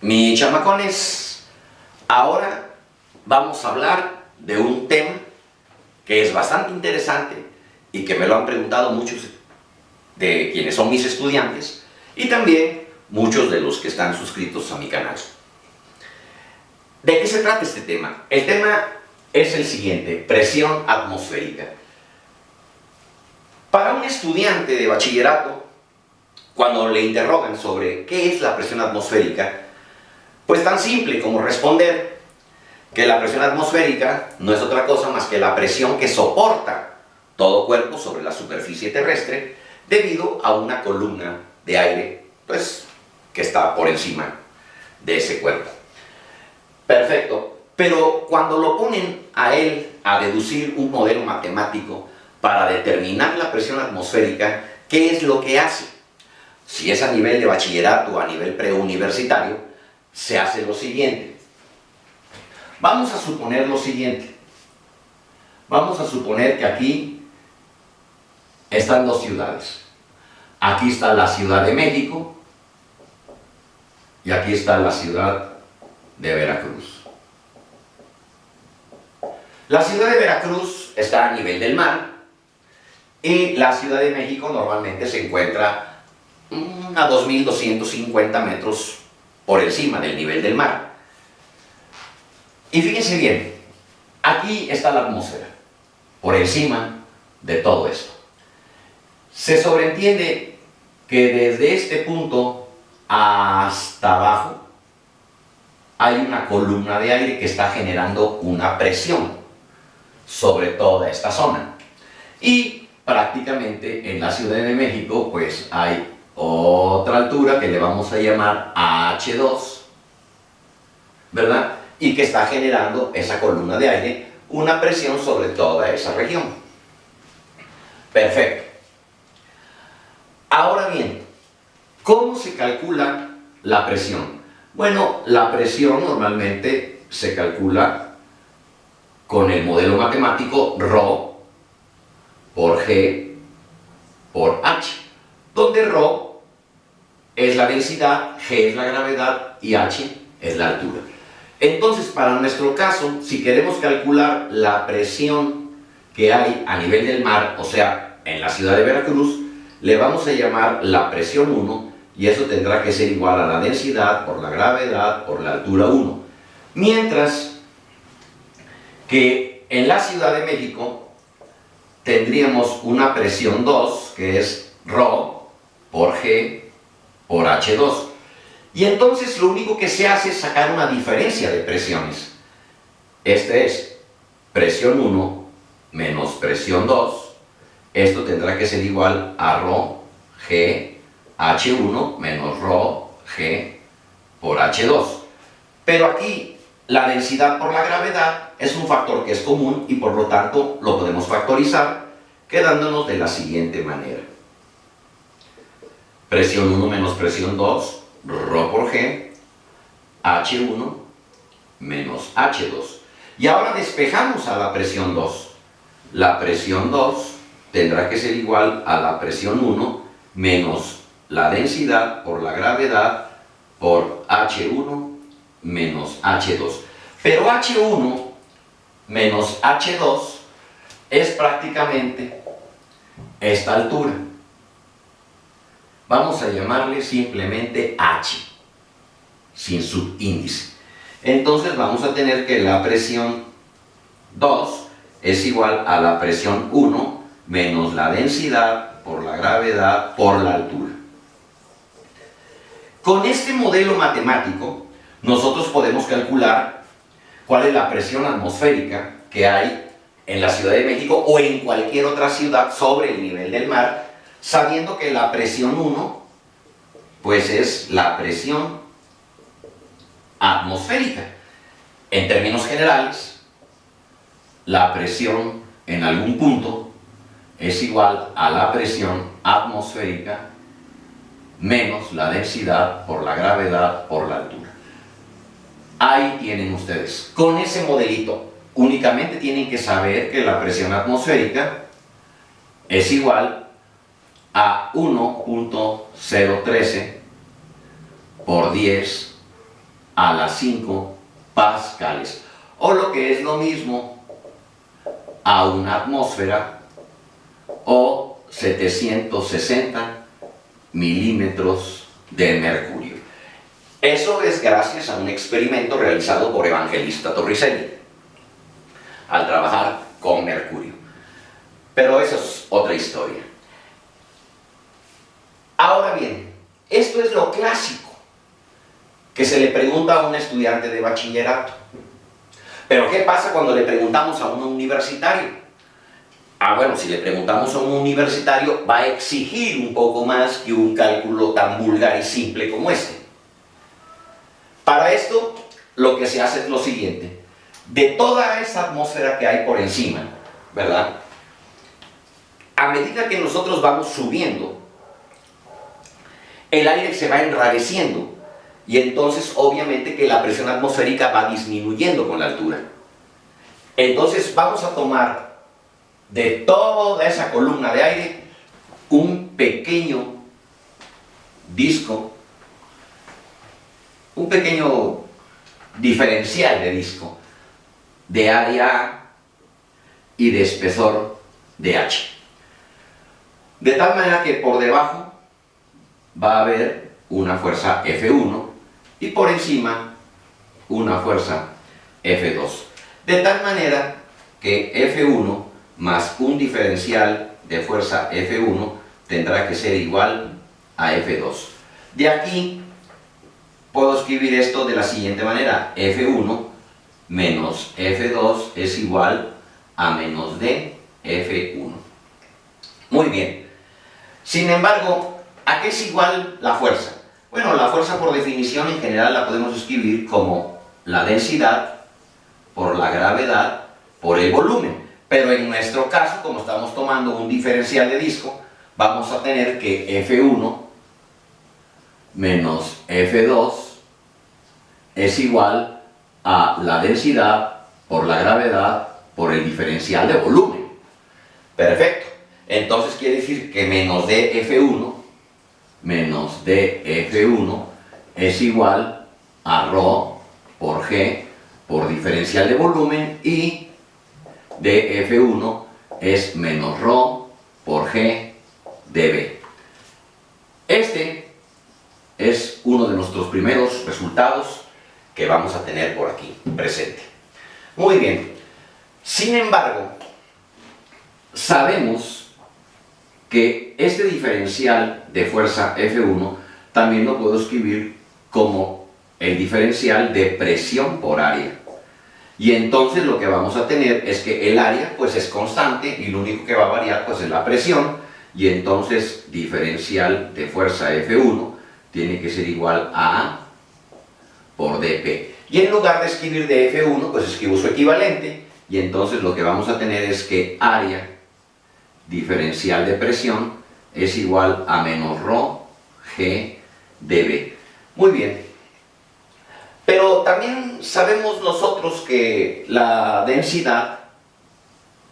Mis chamacones, ahora vamos a hablar de un tema que es bastante interesante y que me lo han preguntado muchos de quienes son mis estudiantes y también muchos de los que están suscritos a mi canal. ¿De qué se trata este tema? El tema es el siguiente: presión atmosférica. Para un estudiante de bachillerato, cuando le interrogan sobre qué es la presión atmosférica, pues tan simple como responder que la presión atmosférica no es otra cosa más que la presión que soporta todo cuerpo sobre la superficie terrestre debido a una columna de aire, pues, que está por encima de ese cuerpo. Perfecto, pero cuando lo ponen a él a deducir un modelo matemático para determinar la presión atmosférica, ¿qué es lo que hace? Si es a nivel de bachillerato o a nivel preuniversitario, se hace lo siguiente. Vamos a suponer lo siguiente. Vamos a suponer que aquí están dos ciudades. Aquí está la Ciudad de México y aquí está la ciudad de Veracruz. La ciudad de Veracruz está a nivel del mar y la Ciudad de México normalmente se encuentra a 2250 metros por encima del nivel del mar. Y fíjense bien, aquí está la atmósfera, por encima de todo esto. Se sobreentiende que desde este punto hasta abajo hay una columna de aire que está generando una presión sobre toda esta zona. Y prácticamente en la Ciudad de México pues hay otra altura que le vamos a llamar H2, ¿verdad? Y que está generando esa columna de aire una presión sobre toda esa región. Perfecto. Ahora bien, ¿cómo se calcula la presión? Bueno, la presión normalmente se calcula con el modelo matemático ρ por G por H, donde ρ es la densidad, G es la gravedad y H es la altura. Entonces, para nuestro caso, si queremos calcular la presión que hay a nivel del mar, o sea, en la ciudad de Veracruz, le vamos a llamar la presión 1, y eso tendrá que ser igual a la densidad por la gravedad por la altura 1. Mientras que en la Ciudad de México tendríamos una presión 2, que es ρ por G por H2. Y entonces lo único que se hace es sacar una diferencia de presiones. Este es presión 1 menos presión 2. Esto tendrá que ser igual a ρ G H1 menos ρ G por H2. Pero aquí la densidad por la gravedad es un factor que es común y por lo tanto lo podemos factorizar quedándonos de la siguiente manera. Presión 1 menos presión 2, ρ por G, H1 menos H2. Y ahora despejamos a la presión 2. La presión 2 tendrá que ser igual a la presión 1 menos la densidad por la gravedad por H1 menos H2. Pero H1 menos H2 es prácticamente esta altura. Vamos a llamarle simplemente H, sin subíndice. Entonces vamos a tener que la presión 2 es igual a la presión 1 menos la densidad por la gravedad por la altura. Con este modelo matemático, nosotros podemos calcular cuál es la presión atmosférica que hay en la Ciudad de México o en cualquier otra ciudad sobre el nivel del mar, sabiendo que la presión 1 pues es la presión atmosférica. En términos generales, la presión en algún punto es igual a la presión atmosférica menos la densidad por la gravedad por la altura. Ahí tienen ustedes. Con ese modelito únicamente tienen que saber que la presión atmosférica es igual a 1.013 por 10 a la 5 pascales, o lo que es lo mismo, a una atmósfera o 760 milímetros de mercurio. Eso es gracias a un experimento realizado por Evangelista Torricelli al trabajar con mercurio. Pero esa es otra historia. Ahora bien, esto es lo clásico que se le pregunta a un estudiante de bachillerato. Pero ¿qué pasa cuando le preguntamos a un universitario? Bueno, si le preguntamos a un universitario, va a exigir un poco más que un cálculo tan vulgar y simple como este. Para esto, lo que se hace es lo siguiente. De toda esa atmósfera que hay por encima, ¿verdad? A medida que nosotros vamos subiendo, el aire se va enrareciendo y entonces obviamente que la presión atmosférica va disminuyendo con la altura. Entonces vamos a tomar de toda esa columna de aire un pequeño disco, un pequeño diferencial de disco de área A y de espesor de H. De tal manera que por debajo va a haber una fuerza F1 y por encima una fuerza F2. De tal manera que F1 más un diferencial de fuerza F1 tendrá que ser igual a F2. De aquí puedo escribir esto de la siguiente manera: F1 menos F2 es igual a menos D F1. Muy bien. Sin embargo, ¿a qué es igual la fuerza? Bueno, la fuerza por definición en general la podemos escribir como la densidad por la gravedad por el volumen. Pero en nuestro caso, como estamos tomando un diferencial de disco, vamos a tener que F1 menos F2 es igual a la densidad por la gravedad por el diferencial de volumen. Perfecto. Entonces quiere decir que menos dF1 es igual a ρ por G por diferencial de volumen, y dF1 es menos ρ por G dB. Este es uno de nuestros primeros resultados que vamos a tener por aquí presente. Muy bien. Sin embargo, sabemos que este diferencial de fuerza F1 también lo puedo escribir como el diferencial de presión por área. Y entonces lo que vamos a tener es que el área pues es constante y lo único que va a variar pues es la presión, y entonces diferencial de fuerza F1 tiene que ser igual a A por dP. Y en lugar de escribir dF1 pues escribo su equivalente, y entonces lo que vamos a tener es que área diferencial de presión es igual a menos ρ G dB. Muy bien. Pero también sabemos nosotros que la densidad,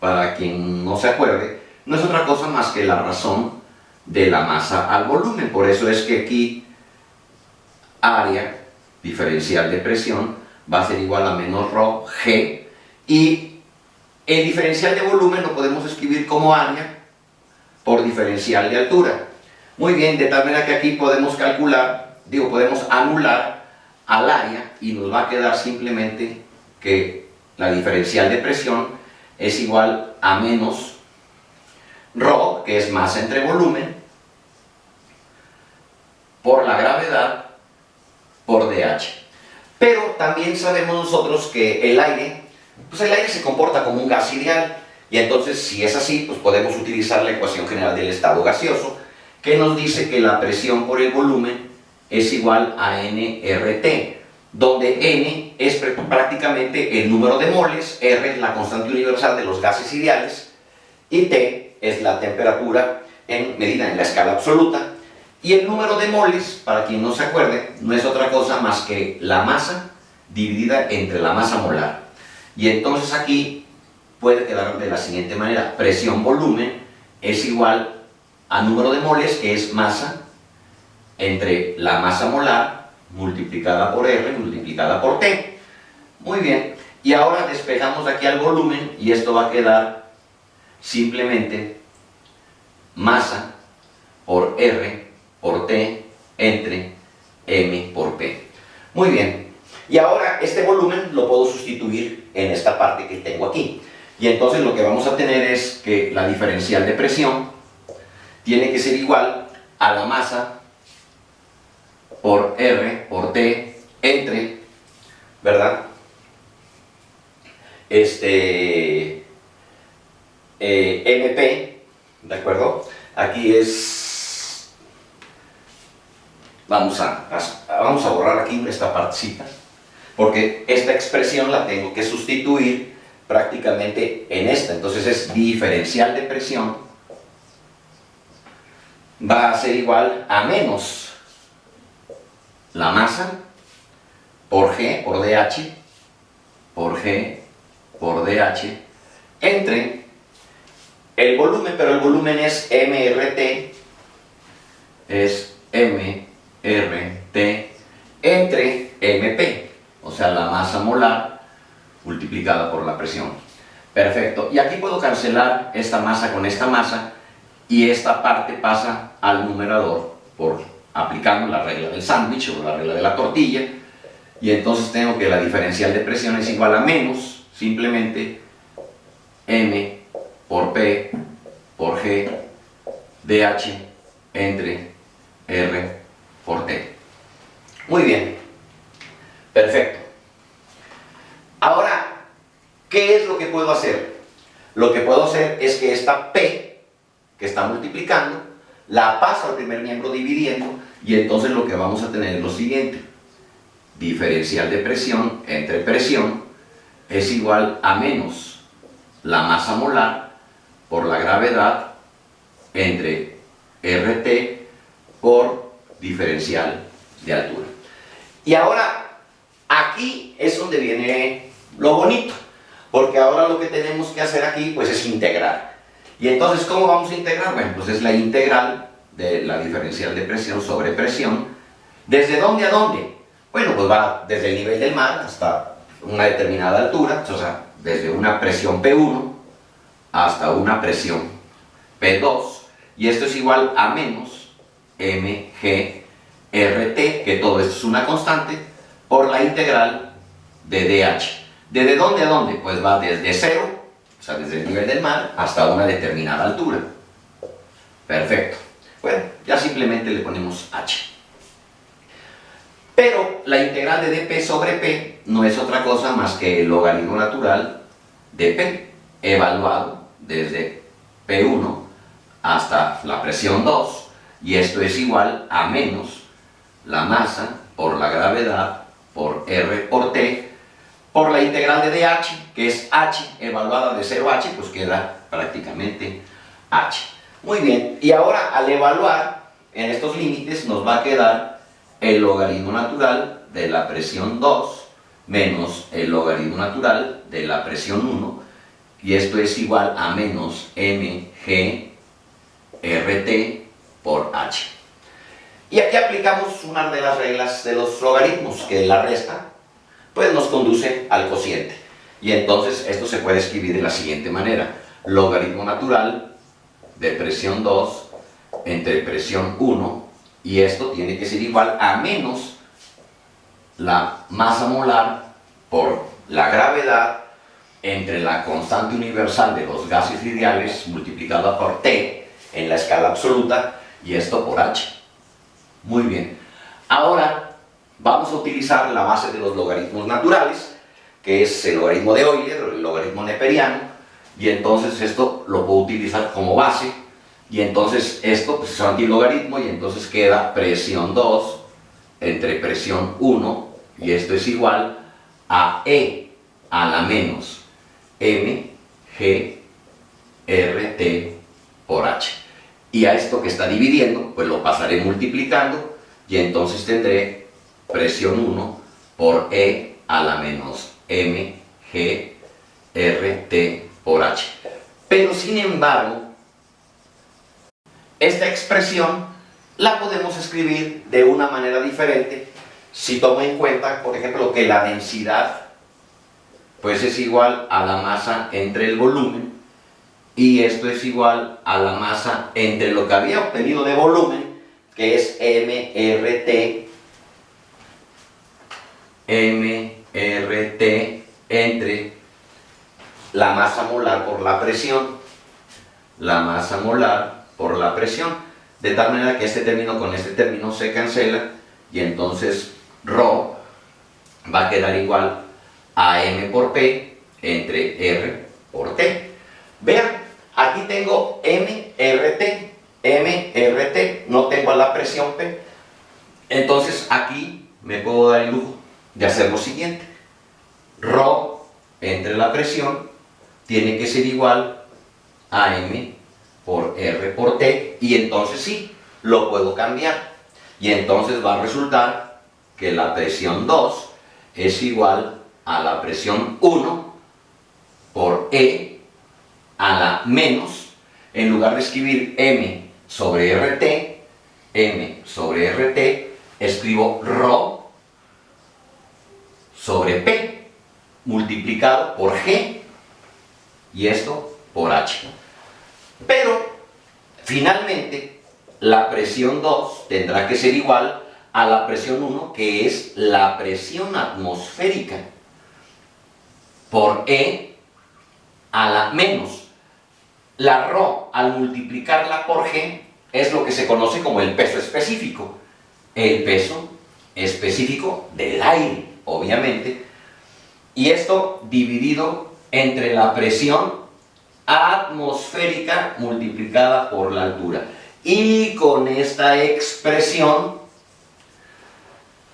para quien no se acuerde, no es otra cosa más que la razón de la masa al volumen. Por eso es que aquí área diferencial de presión va a ser igual a menos ρ G, y el diferencial de volumen lo podemos escribir como área por diferencial de altura. Muy bien, de tal manera que aquí podemos calcular, podemos anular al área y nos va a quedar simplemente que la diferencial de presión es igual a menos ρ, que es masa entre volumen, por la gravedad por dH. Pero también sabemos nosotros que el aire se comporta como un gas ideal, y entonces si es así, pues podemos utilizar la ecuación general del estado gaseoso, que nos dice que la presión por el volumen es igual a nRT, donde n es prácticamente el número de moles, R es la constante universal de los gases ideales, y T es la temperatura medida en la escala absoluta. Y el número de moles, para quien no se acuerde, no es otra cosa más que la masa dividida entre la masa molar. Y entonces aquí puede quedar de la siguiente manera: presión-volumen es igual a número de moles, que es masa entre la masa molar multiplicada por R multiplicada por T. Muy bien, y ahora despejamos aquí al volumen y esto va a quedar simplemente masa por R por T entre M por P. Muy bien, y ahora este volumen lo puedo sustituir en esta parte que tengo aquí. Y entonces lo que vamos a tener es que la diferencial de presión tiene que ser igual a la masa por R por T entre, ¿verdad? MP, ¿de acuerdo? Aquí es, vamos a borrar aquí esta partecita, porque esta expresión la tengo que sustituir prácticamente en esta. Entonces es diferencial de presión va a ser igual a menos la masa por G por DH por G por DH entre el volumen, pero el volumen es MRT, entre MP, o sea, la masa molar multiplicada por la presión. Perfecto, y aquí puedo cancelar esta masa con esta masa y esta parte pasa al numerador aplicando la regla del sándwich o la regla de la tortilla, y entonces tengo que la diferencial de presión es igual a menos simplemente M por P por G DH entre R por T. Muy bien, perfecto. Ahora, ¿qué es lo que puedo hacer? Lo que puedo hacer es que esta P que está multiplicando la paso al primer miembro dividiendo, y entonces lo que vamos a tener es lo siguiente: diferencial de presión entre presión es igual a menos la masa molar por la gravedad entre RT por diferencial de altura. Y ahora aquí es donde viene lo bonito, porque ahora lo que tenemos que hacer aquí pues es integrar. Y entonces, ¿cómo vamos a integrar? Bueno, pues es la integral de la diferencial de presión sobre presión. ¿Desde dónde a dónde? Bueno, pues va desde el nivel del mar hasta una determinada altura, o sea, desde una presión P1 hasta una presión P2, y esto es igual a menos mg RT, que todo esto es una constante, por la integral de DH. ¿Desde dónde a dónde? Pues va desde 0, o sea, desde el nivel del mar, hasta una determinada altura. Perfecto. Bueno, ya simplemente le ponemos H. Pero la integral de dP sobre P no es otra cosa más que el logaritmo natural de P, evaluado desde P1 hasta la presión 2, y esto es igual a menos la masa por la gravedad por R por T, por la integral de DH, que es H, evaluada de 0H, pues queda prácticamente H. Muy bien, y ahora al evaluar en estos límites nos va a quedar el logaritmo natural de la presión 2 menos el logaritmo natural de la presión 1, y esto es igual a menos mg RT por H. Y aquí aplicamos una de las reglas de los logaritmos, que la resta pues nos conduce al cociente. Y entonces esto se puede escribir de la siguiente manera: logaritmo natural de presión 2 entre presión 1, y esto tiene que ser igual a menos la masa molar por la gravedad entre la constante universal de los gases ideales multiplicada por T en la escala absoluta, y esto por H. Muy bien. Ahora vamos a utilizar la base de los logaritmos naturales, que es el logaritmo de Euler o el logaritmo neperiano, y entonces esto lo puedo utilizar como base, y entonces esto pues es un antilogaritmo, y entonces queda presión 2 entre presión 1, y esto es igual a E a la menos mg RT por H. Y a esto que está dividiendo, pues lo pasaré multiplicando, y entonces tendré presión 1 por E a la menos mg RT por H. Pero sin embargo, esta expresión la podemos escribir de una manera diferente, si tomo en cuenta, por ejemplo, que la densidad pues es igual a la masa entre el volumen, y esto es igual a la masa entre lo que había obtenido de volumen, que es mRT entre la masa molar por la presión. La masa molar por la presión. De tal manera que este término con este término se cancela, y entonces ρ va a quedar igual a m por p entre r por t. Vean, aquí tengo mRT, no tengo a la presión P. Entonces aquí me puedo dar el lujo de hacer lo siguiente. ρ entre la presión tiene que ser igual a m por r por t, y entonces sí, lo puedo cambiar. Y entonces va a resultar que la presión 2 es igual a la presión 1 por E a la menos, en lugar de escribir m sobre rt, escribo ρ sobre P multiplicado por G, y esto por H. Pero finalmente la presión 2 tendrá que ser igual a la presión 1, que es la presión atmosférica, por E a la menos. La ρ, al multiplicarla por G, es lo que se conoce como el peso específico. El peso específico del aire, obviamente. Y esto dividido entre la presión atmosférica multiplicada por la altura. Y con esta expresión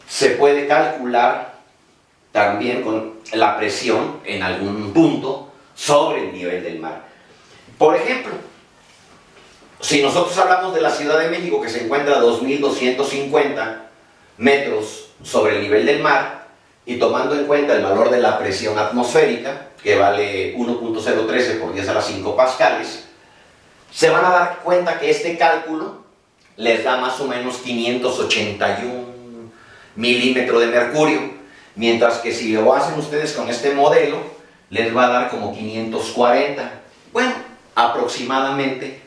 se puede calcular también con la presión en algún punto sobre el nivel del mar. Por ejemplo, si nosotros hablamos de la Ciudad de México, que se encuentra a 2250 metros sobre el nivel del mar, y tomando en cuenta el valor de la presión atmosférica, que vale 1.013 por 10 a la 5 pascales, se van a dar cuenta que este cálculo les da más o menos 581 milímetros de mercurio, mientras que si lo hacen ustedes con este modelo, les va a dar como 540. Bueno, aproximadamente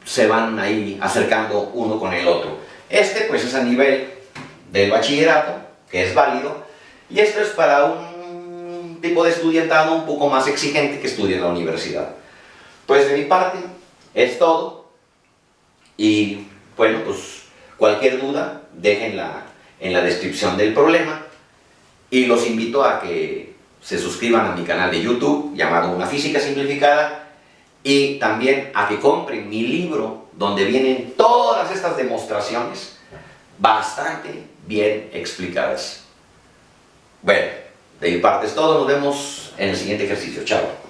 se van ahí acercando uno con el otro. Este pues es a nivel del bachillerato, que es válido, y esto es para un tipo de estudiantado un poco más exigente que estudia en la universidad. Pues de mi parte es todo, y bueno, pues cualquier duda déjenla en la descripción del problema, y los invito a que se suscriban a mi canal de YouTube llamado Una Física Simplificada, y también a que compren mi libro donde vienen todas estas demostraciones bastante bien explicadas. Bueno, de mi parte es todo, nos vemos en el siguiente ejercicio. Chao.